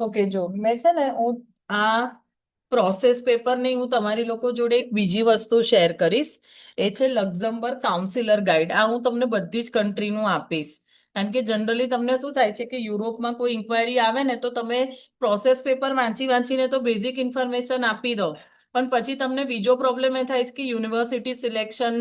Okay, જો મેં છે ને હું આ પ્રોસેસ પેપર નહીં, હું તમારી લોકો જોડે એક બીજી વસ્તુ શેર કરીશ. એ છે લક્ઝમબર્ગ કાઉન્સિલર ગાઈડ. આ હું તમને બધી જ કન્ટ્રીનું આપીશ. કારણ કે જનરલી તમને શું થાય છે કે યુરોપમાં કોઈ ઇન્ક્વાયરી આવે ને તો તમે પ્રોસેસ પેપર વાંચી વાંચીને તો બેઝિક ઇન્ફોર્મેશન આપી દો, પણ પછી તમને બીજો પ્રોબ્લેમ એ થાય છે કે યુનિવર્સિટી સિલેક્શન,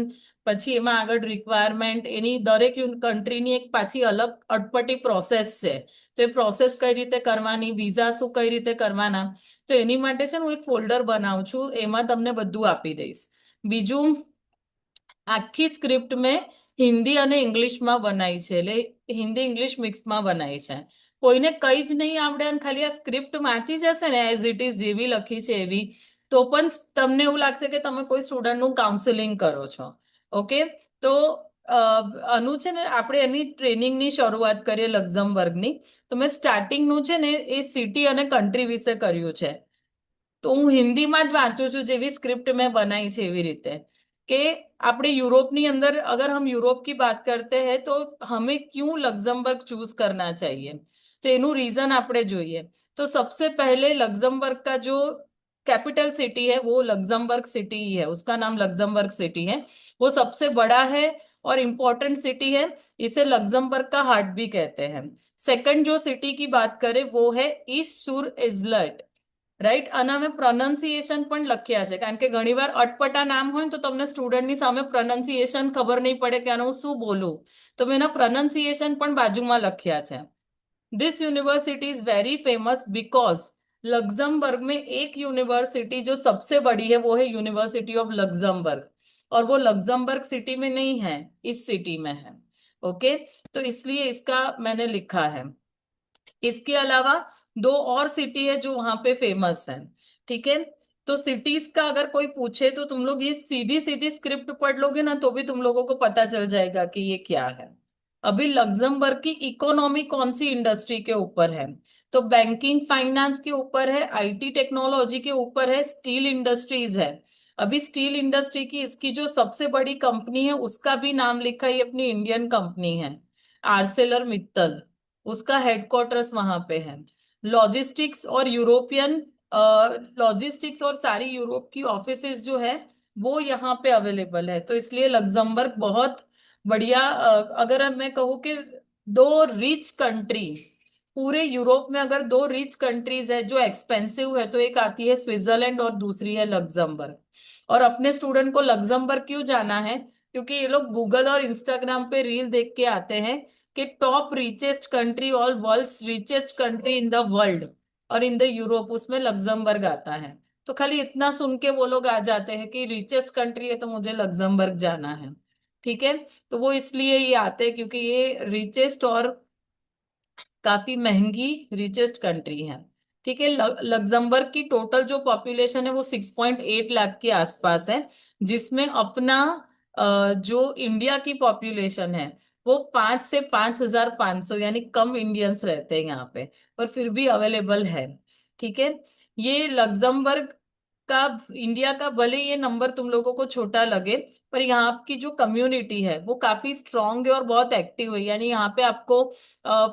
પછી એમાં આગળ રિક્વાયરમેન્ટ, એની દરેક કન્ટ્રીની એક પાછી અલગ અટપટી પ્રોસેસ છે. તો એ પ્રોસેસ કઈ રીતે કરવાની, વિઝા શું કઈ રીતે કરવાના, તો એની માટે છે ને હું એક ફોલ્ડર બનાવું છું, એમાં તમને બધું આપી દઈશ. બીજું, આખી સ્ક્રિપ્ટ મેં હિન્દી અને ઇંગ્લિશમાં બનાવી છે, એટલે હિન્દી ઇંગ્લિશ મિક્સમાં બનાવી છે. કોઈને કઈ જ નહીં આવડે અને ખાલી આ સ્ક્રિપ્ટ વાંચી જશે ને એઝ ઇટ ઇઝ જેવી લખી છે એવી, તો પણ તમને એવું લાગશે કે તમે કોઈ સ્ટુડન્ટનું કાઉન્સેલિંગ કરો છો. ઓકે, તો આનું છે ને આપણે એની ટ્રેનિંગની શરૂઆત કરીએ લક્ઝમબર્ગની. તો મેં સ્ટાર્ટિંગનું છે ને એ સિટી અને કન્ટ્રી વિશે કર્યું છે. તો હું હિન્દીમાં જ વાંચું છું, જેવી સ્ક્રિપ્ટ મેં बनाई છે એવી રીતે, कि આપણે यूरोपની अंदर अगर हम यूरोप की बात करते हैं तो हमें क्यों लग्जमबर्ग चूज करना चाहिए, तो એનું રીઝન આપણે જોઈએ. तो सबसे पहले लग्जमबर्ग का जो कैपिटल सिटी है वो लग्जमबर्ग सिटी ही है, उसका नाम लग्जमबर्ग सिटी है. वो सबसे बड़ा है और इम्पोर्टेंट सिटी है. इसे लग्जमबर्ग का हार्ट भी कहते हैं. सेकंड जो सिटी की बात करें वो है ईस्ट सुर इजलट. રાઈટ, અને અમે પ્રોનન્સિએશન પણ લખ્યા છે, કારણ કે ઘણીવાર અટપટા નામ હોય ને તો તમને સ્ટુડન્ટની સામે પ્રોનન્સિએશન ખબર નહીં પડે કે આનું હું શું બોલું, તો મેં એના પ્રોનન્સિએશન પણ બાજુમાં લખ્યા છે. This university is very famous because Luxembourg में एक यूनिवर्सिटी जो सबसे बड़ी है वो है यूनिवर्सिटी ऑफ लग्जमबर्ग, और वो लग्जमबर्ग सिटी में नहीं है, इस सिटी में है. ओके, तो इसलिए इसका मैंने लिखा है. इसके अलावा दो और सिटी है जो वहां पे फेमस है. ठीक है, तो सिटीज का अगर कोई पूछे तो तुम लोग ये सीधी सीधी स्क्रिप्ट पढ़ लोगे ना तो भी तुम लोगों को पता चल जाएगा कि ये क्या है. अभी लग्जमबर्ग की इकोनॉमी कौन सी इंडस्ट्री के ऊपर है, तो बैंकिंग फाइनेंस के ऊपर है, आईटी टेक्नोलॉजी के ऊपर है, स्टील इंडस्ट्रीज है. अभी स्टील इंडस्ट्री की इसकी जो सबसे बड़ी कंपनी है उसका भी नाम लिखा है, अपनी इंडियन कंपनी है, आर्सेलर मित्तल. उसका हेडक्वार्टर्स वहां पे है. लॉजिस्टिक्स और यूरोपियन लॉजिस्टिक्स और सारी यूरोप की ऑफिसेज जो है वो यहाँ पे अवेलेबल है. तो इसलिए लग्जमबर्ग बहुत बढ़िया. अगर मैं कहूँ कि दो रिच कंट्री, पूरे यूरोप में अगर दो रिच कंट्रीज है जो एक्सपेंसिव है, तो एक आती है स्विट्जरलैंड और दूसरी है लग्जमबर्ग. और अपने स्टूडेंट को लग्जमबर्ग क्यों जाना है, क्योंकि ये लोग गूगल और इंस्टाग्राम पे रील देख के आते हैं कि top richest country, all world's richest country in the world, और इन द यूरोप उसमें लग्जमबर्ग आता है. तो खाली इतना सुन के वो लोग आ जाते हैं कि रिचेस्ट कंट्री है तो मुझे लग्जमबर्ग जाना है. ठीक है, तो वो इसलिए ये आते हैं क्योंकि ये रिचेस्ट और काफी महंगी रिचेस्ट कंट्री है. ठीक है, लग्जमबर्ग की टोटल जो पॉपुलेशन है वो 6.8 लाख के आसपास है, जिसमें अपना जो इंडिया की पॉपुलेशन है वो 5 से 5,500, यानी कम इंडियंस रहते हैं यहाँ पे, पर फिर भी अवेलेबल है. ठीक है, ये लग्जमबर्ग का, इंडिया का भले ये नंबर तुम लोगों को छोटा लगे, पर यहाँ की जो कम्युनिटी है वो काफी स्ट्रांग है और बहुत एक्टिव है. यानी यहाँ पे आपको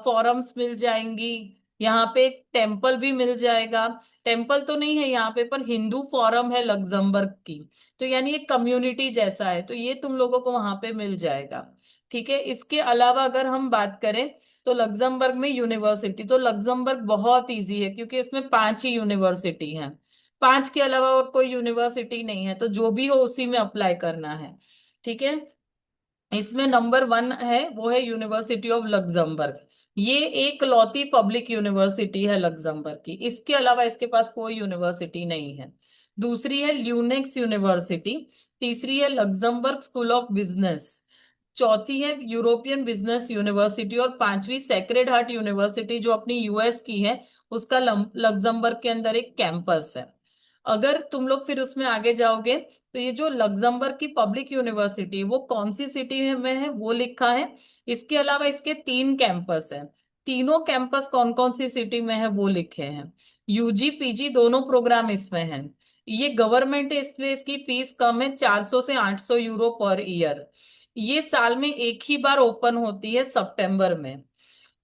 फॉरम्स मिल जाएंगी, यहाँ पे एक टेम्पल भी मिल जाएगा. टेम्पल तो नहीं है यहाँ पे, पर हिंदू फॉरम है लग्जमबर्ग की, तो यानी एक कम्युनिटी जैसा है, तो ये तुम लोगों को वहां पे मिल जाएगा. ठीक है, इसके अलावा अगर हम बात करें तो लग्जमबर्ग में यूनिवर्सिटी, तो लग्जमबर्ग बहुत इजी है क्योंकि इसमें 5 ही यूनिवर्सिटी हैं. 5 के अलावा और कोई यूनिवर्सिटी नहीं है, तो जो भी हो उसी में अप्लाई करना है. ठीक है, इसमें नंबर 1 है वो है यूनिवर्सिटी ऑफ लग्जमबर्ग. ये एक लौती पब्लिक यूनिवर्सिटी है लग्जमबर्ग की, इसके अलावा इसके पास कोई यूनिवर्सिटी नहीं है. दूसरी है ल्यूनेक्स यूनिवर्सिटी. तीसरी है लग्जमबर्ग स्कूल ऑफ बिजनेस. चौथी है यूरोपियन बिजनेस यूनिवर्सिटी. और पांचवी सेक्रेड हार्ट यूनिवर्सिटी जो अपनी यूएस की है, उसका लग्जमबर्ग के अंदर एक कैंपस है. अगर तुम लोग फिर उसमें आगे जाओगे तो ये जो लग्जमबर्ग की पब्लिक यूनिवर्सिटी वो कौन सी सिटी में है वो लिखा है. इसके अलावा इसके 3 कैंपस हैं. तीनों कैंपस कौन कौन सी सिटी में है वो लिखे हैं. यूजी पीजी दोनों प्रोग्राम इसमें हैं. ये गवर्नमेंट है इसलिए इसकी फीस कम है, 400 से 800 यूरो पर ईयर. ये साल में एक ही बार ओपन होती है, सितंबर में.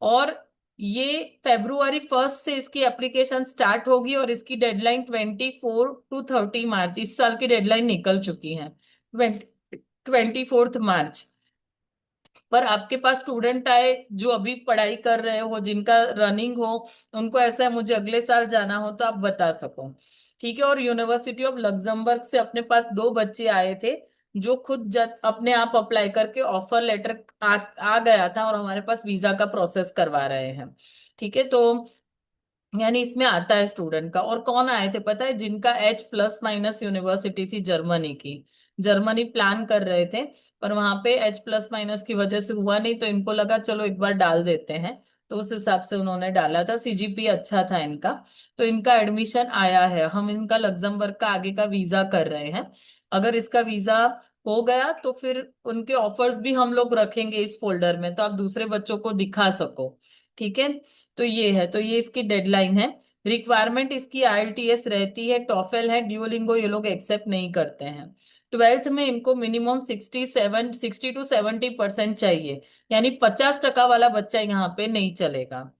और ये February 1 से इसकी एप्लीकेशन स्टार्ट होगी और इसकी डेडलाइन 24 to 30 मार्च, इस साल की डेडलाइन निकल चुकी है। 24 मार्च। पर आपके पास स्टूडेंट आए जो अभी पढ़ाई कर रहे हो, जिनका रनिंग हो, उनको ऐसा है मुझे अगले साल जाना हो, तो आप बता सको। ठीक है। और यूनिवर्सिटी ऑफ लग्जमबर्ग से अपने पास दो बच्चे आए थे जो खुद अपने आप अप्लाई करके ऑफर लेटर आ गया था और हमारे पास वीजा का प्रोसेस करवा रहे हैं। ठीक है। तो यानी इसमें आता है स्टूडेंट का। और कौन आए थे पता है? जिनका H+ माइनस यूनिवर्सिटी थी जर्मनी की। जर्मनी प्लान कर रहे थे, पर वहां पे H+ माइनस की वजह से हुआ नहीं, तो इनको लगा चलो एक बार डाल देते हैं। तो उस हिसाब से उन्होंने डाला था, सीजीपी अच्छा था इनका। तो इनका एडमिशन आया है, हम इनका लग्जमबर्ग का आगे का वीजा कर रहे हैं। अगर इसका वीजा हो गया तो फिर उनके ऑफर्स भी हम लोग रखेंगे इस फोल्डर में, तो आप दूसरे बच्चों को दिखा सको। ठीक है। तो ये है, तो ये इसकी डेडलाइन है। रिक्वायरमेंट इसकी आईएलटीएस रहती है, टॉफेल है, ड्यूलिंगो ये लोग एक्सेप्ट नहीं करते हैं। ट्वेल्थ में इनको मिनिमम 60 to 70% चाहिए, यानी 50% वाला बच्चा यहाँ पे नहीं चलेगा।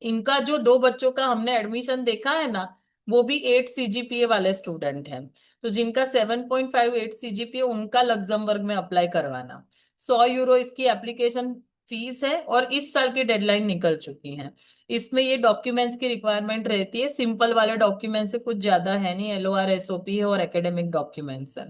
इनका जो दो बच्चों का हमने एडमिशन देखा है ना, वो भी 8 सीजीपीए वाले स्टूडेंट हैं। तो जिनका 7.58 सीजीपीए, उनका लग्जमबर्ग में अप्लाई करवाना। 100 यूरो इसकी एप्लीकेशन फीस है और इस साल की डेडलाइन निकल चुकी है। इसमें ये डॉक्यूमेंट्स की रिक्वायरमेंट रहती है, सिंपल वाले डॉक्यूमेंट्स से कुछ ज्यादा है नहीं, एलओआर एसओपी है और एकेडमिक डॉक्यूमेंट्स है।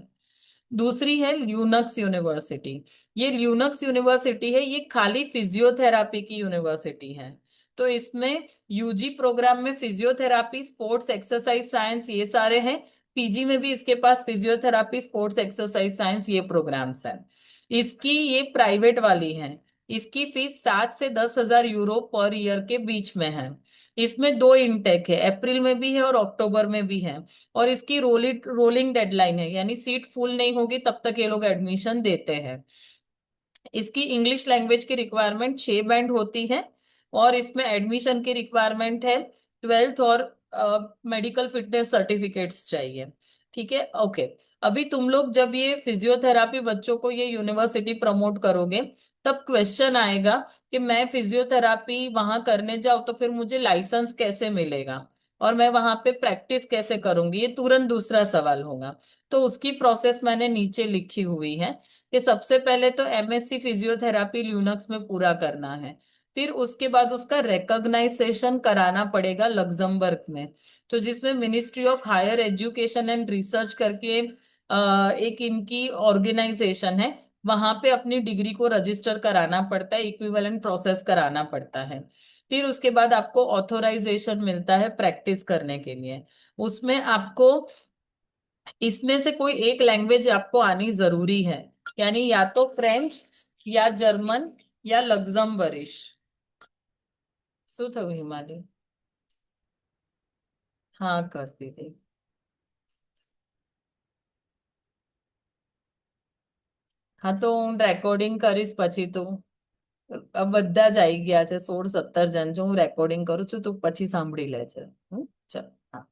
दूसरी है ल्यूनक्स यूनिवर्सिटी। ये ल्यूनक्स यूनिवर्सिटी है, ये खाली फिजियोथेरापी की यूनिवर्सिटी है। तो इसमें यूजी प्रोग्राम में फिजियोथेरापी, स्पोर्ट्स एक्सरसाइज साइंस ये सारे हैं। पीजी में भी इसके पास फिजियोथेरापी, स्पोर्ट्स एक्सरसाइज साइंस ये प्रोग्राम्स हैं। इसकी ये प्राइवेट वाली है। इसकी फीस 7 से 10 हजार यूरो पर ईयर के बीच में है। इसमें दो इनटेक है, अप्रैल में भी है और अक्टूबर में भी है। और इसकी रोलिंग डेडलाइन है, यानी सीट फुल नहीं होगी तब तक ये लोग एडमिशन देते हैं। इसकी इंग्लिश लैंग्वेज की रिक्वायरमेंट 6 बैंड होती है। और इसमें एडमिशन की रिक्वायरमेंट है ट्वेल्थ और मेडिकल फिटनेस सर्टिफिकेट्स चाहिए। ठीक है। ओके। अभी तुम लोग जब ये फिजियोथेरापी बच्चों को ये यूनिवर्सिटी प्रमोट करोगे, तब क्वेश्चन आएगा कि मैं फिजियोथेरापी वहां करने जाऊँ तो फिर मुझे लाइसेंस कैसे मिलेगा, और मैं वहां पे प्रैक्टिस कैसे करूंगी, ये तुरंत दूसरा सवाल होगा। तो उसकी प्रोसेस मैंने नीचे लिखी हुई है कि सबसे पहले तो एमएससी फिजियोथेरापी ल्यूनक्स में पूरा करना है। फिर उसके बाद उसका रिकॉग्नाइजेशन कराना पड़ेगा लग्जमबर्ग में। तो जिसमें ministry of higher education and research करके एक इनकी ऑर्गेनाइजेशन है, वहां पे अपनी डिग्री को रजिस्टर कराना पड़ता है, इक्विवेलेंट प्रोसेस कराना पड़ता है। फिर उसके बाद आपको ऑथोराइजेशन मिलता है प्रैक्टिस करने के लिए। उसमें आपको इसमें से कोई एक लैंग्वेज आपको आनी जरूरी है, यानी या तो फ्रेंच या जर्मन या लग्जमबरिश। શું થયું હિમાલી? હા કરતી હતી। હા તો હું રેકોર્ડિંગ કરીશ પછી તું, બધા જ આવી ગયા છે 16-17 જણ, જો હું રેકોર્ડિંગ કરું છું તું પછી સાંભળી લેજે। ચલ। હા।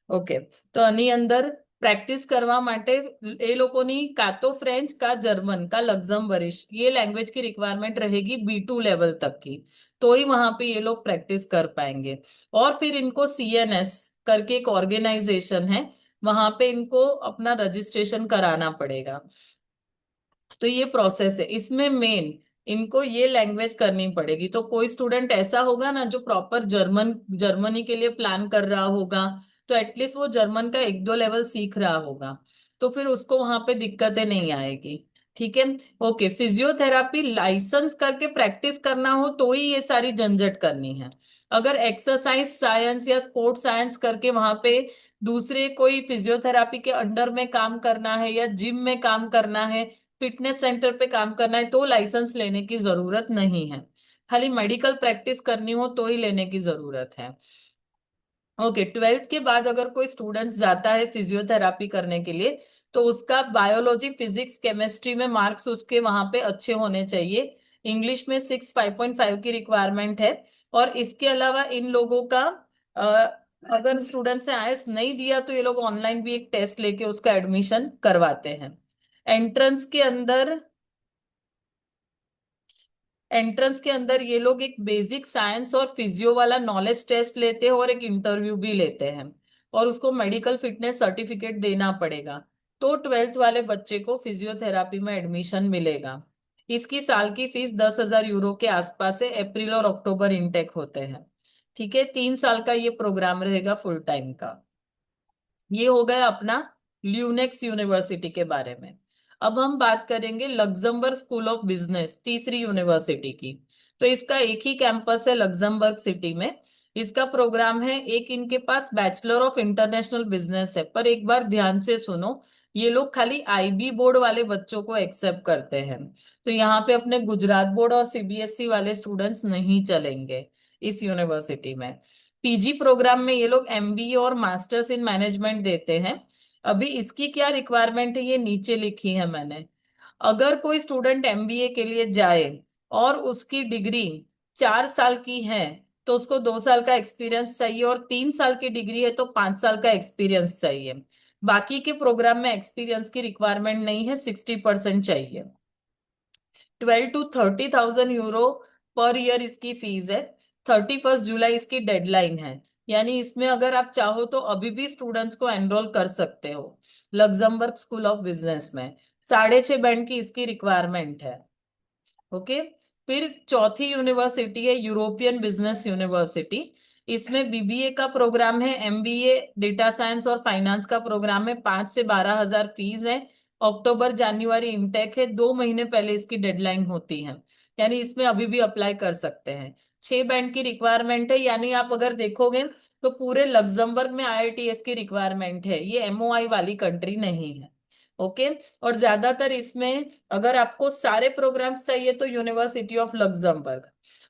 ઓકે। તો આની અંદર પ્રેક્ટિસ કરવા માટે એ લોકોની કા તો फ्रेंच का जर्मन का लग्जमबरिश ये लैंग्वेज की रिक्वायरमेंट रहेगी B2 लेवल तक की। तो ही वहां पे ये लोग प्रैक्टिस कर पाएंगे। और फिर इनको सीएनएस करके एक ऑर्गेनाइजेशन है, वहां पे इनको अपना रजिस्ट्रेशन कराना पड़ेगा। तो ये प्रोसेस है। इसमें मेन इनको ये लैंग्वेज करनी पड़ेगी। तो कोई स्टूडेंट ऐसा होगा ना जो प्रॉपर जर्मनी के लिए प्लान कर रहा होगा, तो एटलीस्ट वो जर्मन का 1-2 लेवल सीख रहा होगा, तो फिर उसको वहां पे दिक्कतें नहीं आएगी। ठीक है। ओके। फिजियोथेरापी लाइसेंस करके प्रैक्टिस करना हो तो ही ये सारी झंझट करनी है। अगर एक्सरसाइज साइंस या स्पोर्ट्स साइंस करके वहां पे दूसरे कोई फिजियोथेरापी के अंडर में काम करना है या जिम में काम करना है, फिटनेस सेंटर पे काम करना है, तो लाइसेंस लेने की जरूरत नहीं है। खाली मेडिकल प्रैक्टिस करनी हो तो ही लेने की जरूरत है। ओके। ट्वेल्थ के बाद अगर कोई स्टूडेंट जाता है फिजियोथेरापी करने के लिए, तो उसका बायोलॉजी, फिजिक्स, केमिस्ट्री में मार्क्स उसके वहां पे अच्छे होने चाहिए। इंग्लिश में 5.5 की रिक्वायरमेंट है। और इसके अलावा इन लोगों का अ, अगर स्टूडेंट से आयल्स नहीं दिया तो ये लोग ऑनलाइन भी एक टेस्ट लेके उसका एडमिशन करवाते हैं। एंट्रेंस के अंदर एंट्रेंस के अंदर ये लोग एक बेसिक साइंस और फिजियो वाला नॉलेज टेस्ट लेते हैं और एक इंटरव्यू भी लेते हैं, और उसको मेडिकल फिटनेस सर्टिफिकेट देना पड़ेगा। तो 12th वाले बच्चे को फिजियोथेरापी में एडमिशन मिलेगा। इसकी साल की फीस 10,000 यूरो के आसपास है। अप्रैल और अक्टूबर इनटेक होते हैं। ठीक है, 3 साल का ये प्रोग्राम रहेगा फुल टाइम का। ये हो गया अपना ल्यूनेक्स यूनिवर्सिटी के बारे में। अब हम बात करेंगे लग्जमबर्ग स्कूल ऑफ बिजनेस, तीसरी यूनिवर्सिटी की। तो इसका एक ही कैंपस है लग्जमबर्ग सिटी में। इसका प्रोग्राम है, एक इनके पास बैचलर ऑफ इंटरनेशनल बिजनेस है, पर एक बार ध्यान से सुनो, ये लोग खाली आईबी बोर्ड वाले बच्चों को एक्सेप्ट करते हैं। तो यहाँ पे अपने गुजरात बोर्ड और सीबीएसई वाले स्टूडेंट्स नहीं चलेंगे इस यूनिवर्सिटी में। पीजी प्रोग्राम में ये लोग एमबीए और मास्टर्स इन मैनेजमेंट देते हैं। अभी इसकी क्या रिक्वायरमेंट है ये नीचे लिखी है मैंने। अगर कोई स्टूडेंट एमबीए के लिए जाए और उसकी डिग्री 4 साल की है, तो उसको 2 साल का एक्सपीरियंस चाहिए, और 3 साल की डिग्री है तो 5 साल का एक्सपीरियंस चाहिए। बाकी के प्रोग्राम में एक्सपीरियंस की रिक्वायरमेंट नहीं है, 60% चाहिए। 12 to 30,000 यूरो पर ईयर इसकी फीस है। 31 जुलाई इसकी डेडलाइन है। यानी इसमें अगर आप चाहो तो अभी भी स्टूडेंट्स को एनरोल कर सकते हो लग्जमबर्ग स्कूल ऑफ बिजनेस में। 6.5 बैंड की इसकी रिक्वायरमेंट है। ओके। फिर चौथी यूनिवर्सिटी है यूरोपियन बिजनेस यूनिवर्सिटी। इसमें बीबीए का प्रोग्राम है, एमबीए डेटा साइंस और फाइनेंस का प्रोग्राम है। 5 से 12 हजार फीस है। अक्टूबर जनवरी इनटेक है, 2 महीने पहले इसकी डेडलाइन होती है। यानी इसमें अभी भी अप्लाई कर सकते हैं। 6 बैंड की रिक्वायरमेंट है, यानी आप अगर देखोगे तो पूरे लग्जमबर्ग में आईआईटीएस की रिक्वायरमेंट है, ये एमओआई वाली कंट्री नहीं है। ओके। और ज्यादातर इसमें अगर आपको सारे प्रोग्राम्स चाहिए तो यूनिवर्सिटी ऑफ लग्जमबर्ग,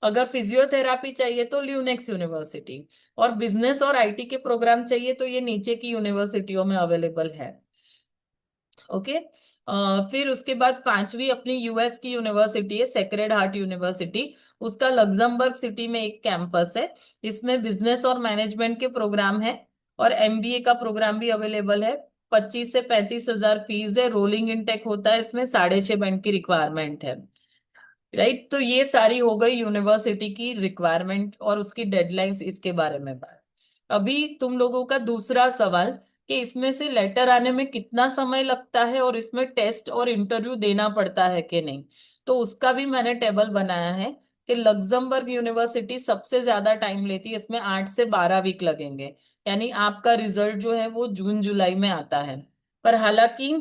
अगर फिजियोथेरापी चाहिए तो ल्यूनेक्स यूनिवर्सिटी, और बिजनेस और आईटी के प्रोग्राम चाहिए तो ये नीचे की यूनिवर्सिटियों में अवेलेबल है। ओके। फिर उसके बाद पांचवी अपनी यूएस की यूनिवर्सिटी है सेक्रेड हार्ट यूनिवर्सिटी। उसका लग्जमबर्ग सिटी में एक कैंपस है। इसमें बिजनेस और मैनेजमेंट के प्रोग्राम है, और एमबीए का प्रोग्राम भी अवेलेबल है। 25 से 35 हजार फीस है। रोलिंग इनटेक होता है, इसमें 6.5 बैंड की रिक्वायरमेंट है। राइट, तो ये सारी हो गई यूनिवर्सिटी की रिक्वायरमेंट और उसकी डेडलाइंस, इसके बारे में बात। अभी तुम लोगों का दूसरा सवाल कि इसमें से लेटर आने में कितना समय लगता है और इसमें टेस्ट और इंटरव्यू देना पड़ता है कि नहीं। तो उसका भी मैंने टेबल बनाया है कि लग्जमबर्ग यूनिवर्सिटी सबसे ज्यादा टाइम लेती है, इसमें 8 से 12 वीक लगेंगे। यानी आपका रिजल्ट जो है वो जून जुलाई में आता है। पर हालांकि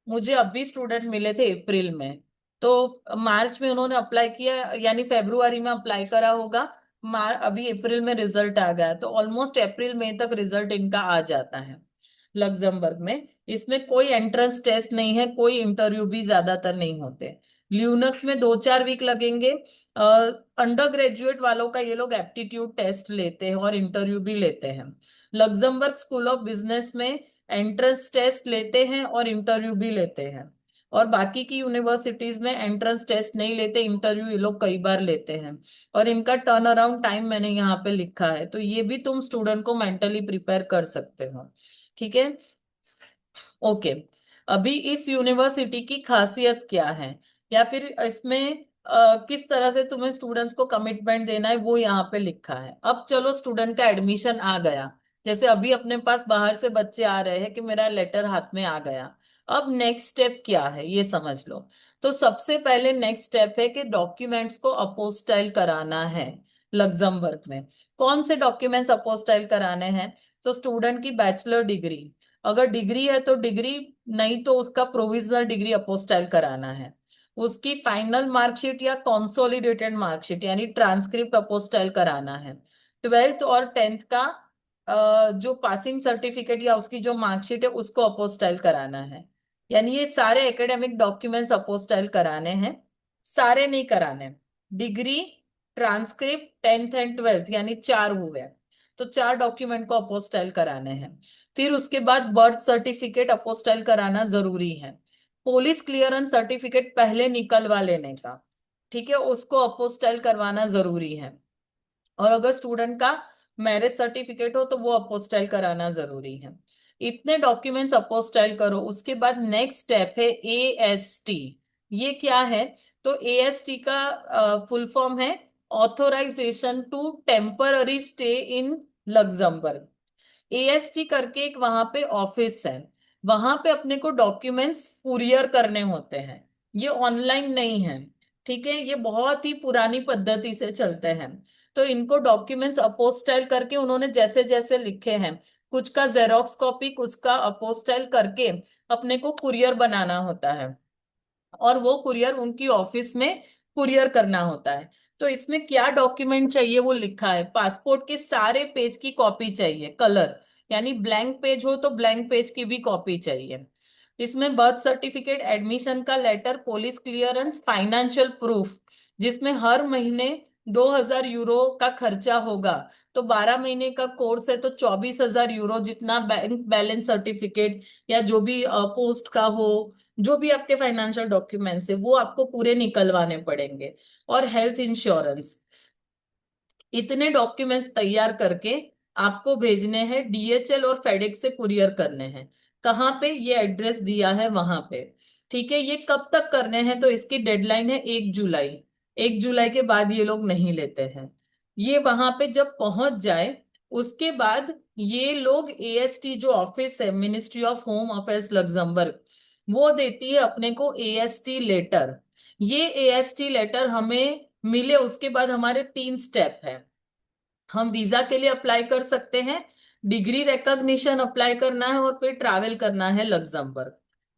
मुझे अभी स्टूडेंट मिले थे अप्रैल में, तो मार्च में उन्होंने अप्लाई किया, यानी फेब्रुआरी में अप्लाई करा होगा। अभी अप्रैल में रिजल्ट आ गया, तो ऑलमोस्ट अप्रैल मई तक रिजल्ट इनका आ जाता है लग्जमबर्ग में। इसमें कोई एंट्रेंस टेस्ट नहीं है, कोई इंटरव्यू भी ज्यादातर नहीं होते। ल्यूनक्स में 2-4 वीक लगेंगे। अंडर ग्रेजुएट वालों का ये लोग एप्टीट्यूड टेस्ट लेते हैं और इंटरव्यू भी लेते हैं। लग्जमबर्ग स्कूल ऑफ बिजनेस में एंट्रेंस टेस्ट लेते हैं और इंटरव्यू भी लेते हैं। और बाकी की यूनिवर्सिटीज में एंट्रेंस टेस्ट नहीं लेते, इंटरव्यू ये लोग कई बार लेते हैं। और इनका टर्न अराउंड टाइम मैंने यहाँ पे लिखा है, तो ये भी तुम स्टूडेंट को मेंटली प्रिपेयर कर सकते हो। ठीक है। ओके। अभी इस यूनिवर्सिटी की खासियत क्या है, या फिर इसमें किस तरह से तुम्हें स्टूडेंट्स को कमिटमेंट देना है, वो यहाँ पे लिखा है। अब चलो स्टूडेंट का एडमिशन आ गया, जैसे अभी अपने पास बाहर से बच्चे आ रहे हैं कि मेरा लेटर हाथ में आ गया। अब नेक्स्ट स्टेप क्या है ये समझ लो। तो सबसे पहले नेक्स्ट स्टेप है कि डॉक्यूमेंट्स को अपोस्टाइल कराना है लग्जमबर्ग में। कौन से डॉक्यूमेंट्स अपोस्टाइल कराने हैं? तो स्टूडेंट की बैचलर डिग्री, अगर डिग्री है तो डिग्री, नहीं तो उसका प्रोविजनल डिग्री अपोस्टाइल कराना है। उसकी फाइनल मार्कशीट या कंसोलिडेटेड मार्कशीट यानी ट्रांसक्रिप्ट अपोस्टाइल कराना है। 12th और 10th का जो पासिंग सर्टिफिकेट या उसकी जो मार्कशीट है उसको अपोस्टाइल कराना है। यानी ये सारे एकेडमिक डॉक्यूमेंट्स अपोस्टाइल कराने हैं। सारे नहीं कराने, degree, transcript, 10th and 12th यानी 4 हुए, तो 4 डॉक्यूमेंट को अपोस्टाइल कराने हैं। फिर उसके बाद बर्थ सर्टिफिकेट अपोस्टाइल कराना जरूरी है। पुलिस क्लियरेंस सर्टिफिकेट पहले निकलवा लेने का, ठीक है, उसको अपोस्टाइल करवाना जरूरी है। और अगर स्टूडेंट का मैरिज सर्टिफिकेट हो तो वो अपोस्टाइल कराना जरूरी है। इतने डॉक्यूमेंट्स अपोस्टाइल करो। उसके बाद नेक्स्ट स्टेप है एएसटी, ये क्या है? तो एएसटी का फुल फॉर्म है authorisation to temporary stay in Luxembourg. AST करके एक वहां पे ऑफिस है, वहां पे अपने को डॉक्यूमेंट्स कुरियर करने होते हैं, ये ऑनलाइन नहीं है। ठीक है, ये बहुत ही पुरानी पद्धति से चलते हैं। तो इनको डॉक्यूमेंट्स अपोस्टाइल करके उन्होंने जैसे जैसे लिखे हैं, कुछ का जेरोक्स कॉपी, कुछ का अपोस्टाइल करके अपने को कुरियर बनाना होता है, और वो कुरियर उनकी ऑफिस में कुरियर करना होता है। तो इसमें क्या डॉक्यूमेंट चाहिए वो लिखा है, पासपोर्ट के सारे पेज की कॉपी चाहिए, कलर, यानी ब्लैंक पेज हो तो ब्लैंक पेज की भी कॉपी चाहिए। इसमें बर्थ सर्टिफिकेट, एडमिशन का letter, police clearance, financial proof, जिसमें हर महीने 2,000 यूरो का खर्चा होगा। तो 12 महीने का कोर्स है तो 24,000 यूरो जितना, बैंक बैलेंस सर्टिफिकेट या जो भी पोस्ट का हो, जो भी आपके फाइनेंशियल डॉक्यूमेंट्स है वो आपको पूरे निकलवाने पड़ेंगे। और हेल्थ इंश्योरेंस, इतने डॉक्यूमेंट्स तैयार करके आपको भेजने हैं, डीएचएल और फेडेक्स से कुरियर करने हैं। कहाँ पे? ये एड्रेस दिया है वहां पे। ठीक है, ये कब तक करने हैं? तो इसकी डेडलाइन है 1 जुलाई। 1 जुलाई के बाद ये लोग नहीं लेते हैं। ये वहां पे जब पहुंच जाए, उसके बाद ये लोग, एएसटी जो ऑफिस है, ministry of home affairs Luxembourg, वो देती है अपने को एएसटी लेटर। ये एएसटी लेटर हमें मिले उसके बाद हमारे 3 स्टेप है। हम वीजा के लिए अप्लाई कर सकते हैं, डिग्री रिकॉग्निशन अप्लाई करना है, और फिर ट्रैवल करना है लग्जमबर्ग।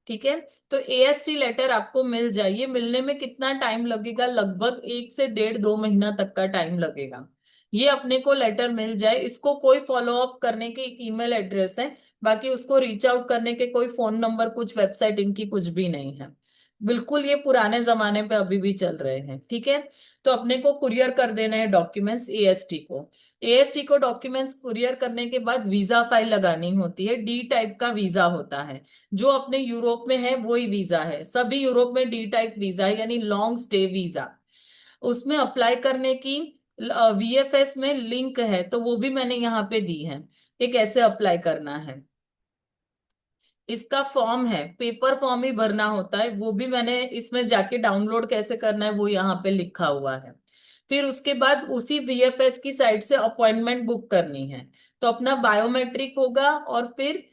ठीक है, तो एएसटी लेटर आपको मिल जाए। ये मिलने में कितना टाइम लगेगा? लगभग 1 से 1.5 2 महीना तक का टाइम लगेगा। ये अपने को लेटर मिल जाए, इसको कोई फॉलो अप करने के एक ईमेल एड्रेस है, बाकी उसको रीच आउट करने के कोई फोन नंबर, कुछ वेबसाइट इनकी कुछ भी नहीं है। बिल्कुल ये पुराने जमाने पे अभी भी चल रहे हैं। ठीक है, तो अपने को कुरियर कर देना है डॉक्यूमेंट्स एएसटी को। एएसटी को डॉक्यूमेंट्स कुरियर करने के बाद वीजा फाइल लगानी होती है। डी टाइप का वीजा होता है, जो अपने यूरोप में है वही वीजा है, सभी यूरोप में डी टाइप वीजा है, यानी लॉन्ग स्टे वीजा। उसमें अप्लाई करने की वीएफएस में लिंक है, तो वो भी मैंने यहाँ पे दी है कि कैसे अप्लाई करना है। इसका फॉर्म है, पेपर फॉर्म ही भरना होता है, वो भी मैंने इसमें जाके डाउनलोड कैसे करना है वो यहाँ पे लिखा हुआ है। फिर उसके बाद उसी वीएफएस की साइट से अपॉइंटमेंट बुक करनी है। तो अपना बायोमेट्रिक होगा, और फिर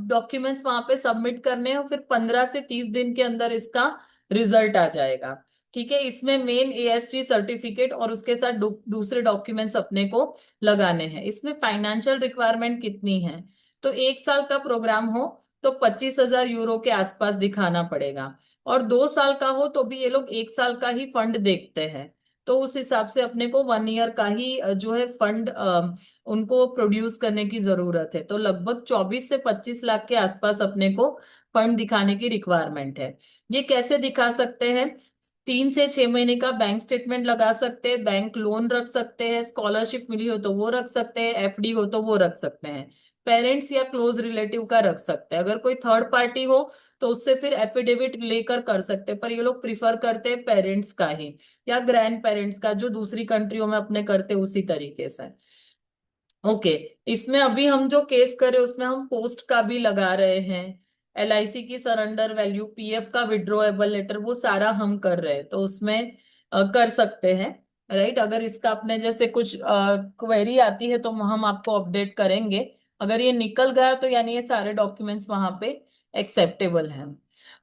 डॉक्यूमेंट्स वहां पे सबमिट करने हैं, और फिर 15 से 30 दिन के अंदर इसका रिजल्ट आ जाएगा। ठीक है, इसमें मेन एएसटी सर्टिफिकेट और उसके साथ दूसरे डॉक्यूमेंट्स अपने को लगाने हैं। इसमें फाइनेंशियल रिक्वायरमेंट कितनी है? तो 1 साल का प्रोग्राम हो तो 25,000 यूरो के आसपास दिखाना पड़ेगा, और 2 साल का हो तो भी ये लोग 1 साल का ही फंड देखते हैं। तो उस हिसाब से अपने को 1 ईयर का ही जो है फंड उनको प्रोड्यूस करने की जरूरत है। तो लगभग 24 से 25 लाख के आसपास अपने को फंड दिखाने की रिक्वायरमेंट है। ये कैसे दिखा सकते हैं? 3 से 6 महीने का बैंक स्टेटमेंट लगा सकते हैं, बैंक लोन रख सकते हैं, स्कॉलरशिप मिली हो तो वो रख सकते हैं, एफडी हो तो वो रख सकते हैं, पेरेंट्स या क्लोज रिलेटिव का रख सकते हैं। अगर कोई थर्ड पार्टी हो तो उससे फिर एफिडेविट लेकर कर सकते हैं, पर ये लोग प्रिफर करते हैं पेरेंट्स का ही, या ग्रैंड पेरेंट्स का, जो दूसरी कंट्रियों में अपने करते हैं उसी तरीके से। ओके, इसमें अभी हम जो केस कर रहे हैं उसमें हम पोस्ट का भी लगा रहे हैं, एलआईसी की सरेंडर वैल्यू, पीएफ का विड्रॉएबल लेटर, वो सारा हम कर रहे हैं, तो उसमें कर सकते हैं। राइट, अगर इसका अपने जैसे कुछ क्वेरी आती है तो हम आपको अपडेट करेंगे। अगर ये निकल गया तो यानी ये सारे डॉक्यूमेंट्स वहां पे एक्सेप्टेबल हैं।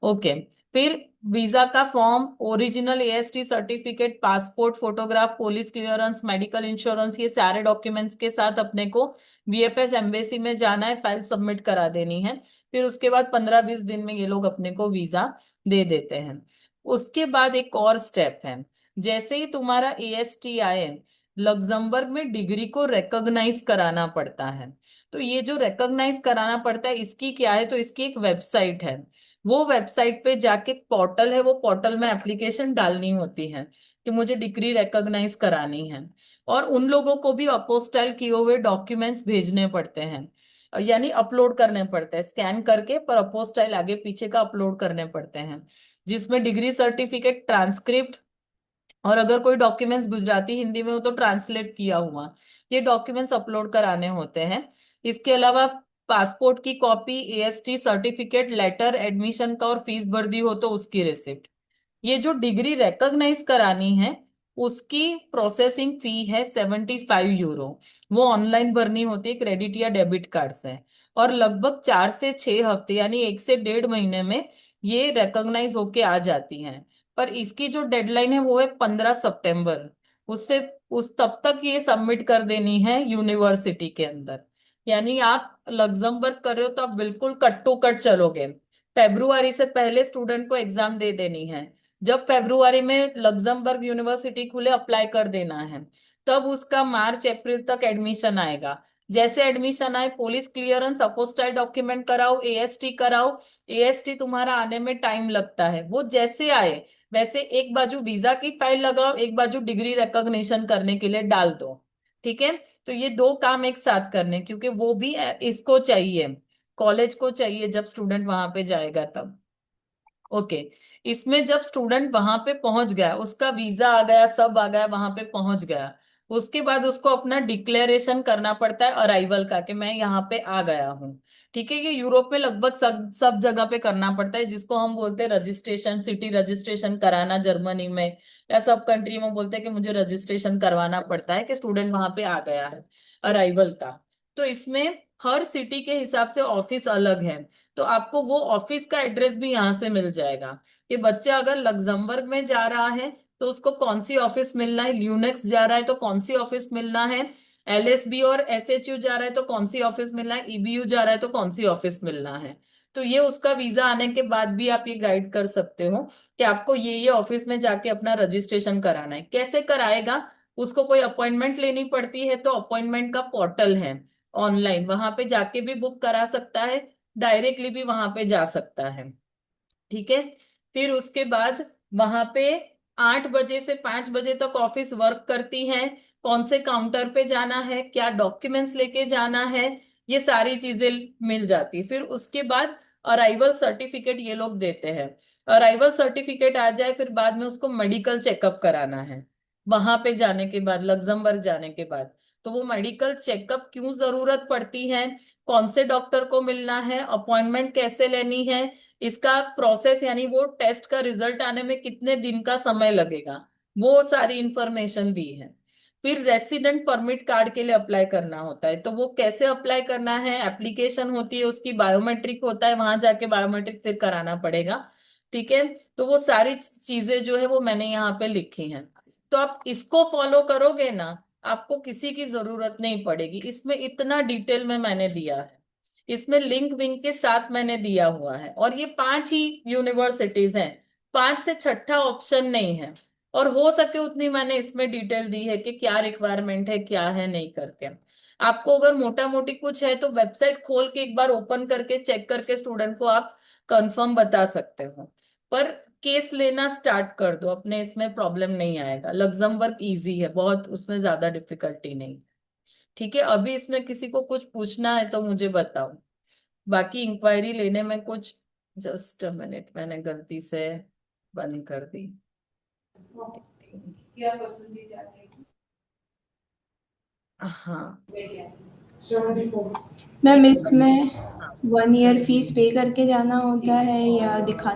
ओके, फिर वीजा का form, original AST certificate, passport photograph, police clearance, medical insurance, ये सारे डॉक्यूमेंट्स के साथ अपने को वीएफएस एम्बेसी में जाना है, फाइल सबमिट करा देनी है। फिर उसके बाद 15-20 दिन में ये लोग अपने को वीजा दे देते हैं। उसके बाद एक और स्टेप है, जैसे ही तुम्हारा एएसटी आए, लग्जमबर्ग में डिग्री को रिकॉग्नाइज कराना पड़ता है। तो ये जो रिकॉग्नाइज कराना पड़ता है, इसकी क्या है? तो इसकी एक वेबसाइट है, वो वेबसाइट पे जाके पोर्टल है, वो पोर्टल में एप्लीकेशन डालनी होती है कि मुझे डिग्री रिकॉग्नाइज करानी है। और उन लोगों को भी अपोस्टाइल किए हुए डॉक्यूमेंट्स भेजने पड़ते हैं, यानी अपलोड करने पड़ते हैं स्कैन करके, पर अपोस्टाइल आगे पीछे का अपलोड करने पड़ते हैं, जिसमें डिग्री सर्टिफिकेट, ट्रांसक्रिप्ट, और अगर कोई डॉक्यूमेंट्स गुजराती हिंदी में हो तो ट्रांसलेट किया हुआ, ये डॉक्यूमेंट्स अपलोड कराने होते हैं। इसके अलावा पासपोर्ट की copy, AST certificate, letter admission का, और फीस भर दी हो तो उसकी रिसिप्ट, ये जो डिग्री रिकॉग्नाइज करानी है उसकी प्रोसेसिंग फी है 75 यूरो। वो ऑनलाइन भरनी होती है क्रेडिट या डेबिट कार्ड से। और लगभग 4 से 6 हफ्ते यानी 1 से 1.5 महीने में ये रिकॉग्नाइज होके आ जाती हैं। पर इसकी जो डेडलाइन है वो है 15 सितंबर। उससे उस तब तक ये सबमिट कर देनी है यूनिवर्सिटी के अंदर। यानी आप लग्जमबर्ग कर रहे हो तो आप बिल्कुल कट टू कट चलोगे। फेब्रुआरी से पहले स्टूडेंट को एग्जाम दे देनी है। जब फेब्रुआरी में लग्जमबर्ग यूनिवर्सिटी खुले अप्लाई कर देना है। तब उसका मार्च अप्रैल तक एडमिशन आएगा। जैसे एडमिशन आए पुलिस क्लियरेंस अपोस्टाइल डॉक्यूमेंट कराओ, एएसटी कराओ। एएसटी तुम्हारा आने में टाइम लगता है, वो जैसे आए वैसे एक बाजू वीजा की फाइल लगाओ, एक बाजू डिग्री रिकॉग्निशन करने के लिए डाल दो। ठीक है। तो ये दो काम एक साथ करने, क्योंकि वो भी इसको चाहिए, कॉलेज को चाहिए जब स्टूडेंट वहां पे जाएगा तब। ओके। इसमें जब स्टूडेंट वहां पे पहुंच गया, उसका वीजा आ गया, सब आ गया, वहां पे पहुंच गया। उसके बाद उसको अपना डिक्लेरेशन करना पड़ता है अराइवल का, कि मैं यहाँ पे आ गया हूँ। ठीक है। ये यूरोप में लगभग सब सब जगह पे करना पड़ता है, जिसको हम बोलते हैं रजिस्ट्रेशन, सिटी रजिस्ट्रेशन कराना जर्मनी में, या सब कंट्री में बोलते हैं कि मुझे रजिस्ट्रेशन करवाना पड़ता है कि स्टूडेंट वहां पे आ गया है, अराइवल का। तो इसमें हर सिटी के हिसाब से ऑफिस अलग है। तो आपको वो ऑफिस का एड्रेस भी यहाँ से मिल जाएगा, कि बच्चा अगर लग्जमबर्ग में जा रहा है तो उसको कौन सी ऑफिस मिलना है, ल्यूनेक्स जा रहा है तो कौन सी ऑफिस मिलना है, एलएसबी और एसएचयू जा रहा है तो कौन सी ऑफिस मिलना है, ईबीयू जा रहा है तो कौन सी ऑफिस मिलना है। तो ये उसका वीजा आने के बाद भी आप ये गाइड कर सकते हो कि आपको ये ऑफिस में जाके अपना रजिस्ट्रेशन कराना है। कैसे कराएगा, उसको कोई अपॉइंटमेंट लेनी पड़ती है तो अपॉइंटमेंट का पोर्टल है ऑनलाइन, वहां पे जाके भी बुक करा सकता है, डायरेक्टली भी वहां पे जा सकता है। ठीक है। फिर उसके बाद वहां पे 8 बजे से 5 बजे तक ऑफिस वर्क करती है। कौन से काउंटर पे जाना है, क्या डॉक्यूमेंट्स लेके जाना है, ये सारी चीजें मिल जाती। फिर उसके बाद अराइवल सर्टिफिकेट ये लोग देते हैं। अराइवल सर्टिफिकेट आ जाए फिर बाद में उसको मेडिकल चेकअप कराना है। वहां पे जाने के बाद, लग्जमबर्ग जाने के बाद, तो वो मेडिकल चेकअप क्यों जरूरत पड़ती है, कौन से डॉक्टर को मिलना है, अपॉइंटमेंट कैसे लेनी है, इसका प्रोसेस यानी वो टेस्ट का रिजल्ट आने में कितने दिन का समय लगेगा, वो सारी इंफॉर्मेशन दी है। फिर रेसिडेंट परमिट कार्ड के लिए अप्लाई करना होता है, तो वो कैसे अप्लाई करना है, एप्लीकेशन होती है उसकी, बायोमेट्रिक होता है, वहां जाके बायोमेट्रिक फिर कराना पड़ेगा। ठीक है। तो वो सारी चीजें जो है वो मैंने यहाँ पे लिखी हैं। तो आप इसको फॉलो करोगे ना, आपको किसी की जरूरत नहीं पड़ेगी। इसमें इतना डिटेल में मैंने दिया है, इसमें लिंक विंक के साथ मैंने दिया हुआ है, और ये 5 ही यूनिवर्सिटीज हैं, 5 से छठा ऑप्शन नहीं है। और हो सके उतनी मैंने इसमें डिटेल दी है कि क्या रिक्वायरमेंट है क्या है नहीं करके। आपको अगर मोटा मोटी कुछ है तो वेबसाइट खोल के एक बार ओपन करके चेक करके स्टूडेंट को आप कंफर्म बता सकते हो। पर केस लेना स्टार्ट कर दो अपने, इसमें प्रॉब्लम नहीं आएगा। लग्जमबर्ग इजी है बहुत, उसमें ज्यादा डिफिकल्टी नहीं। ठीक है। अभी इसमें किसी को कुछ पूछना है तो मुझे बताओ, बाकी इंक्वायरी लेने में कुछ। जस्ट अ मिनट, मैंने गलती से बंद कर दी। क्या परसेंटेज आ जाएगी? हाँ। 74। मैम एक इसमें हाँ। 1 ईयर फीस पे करके जाना होता है या दिखा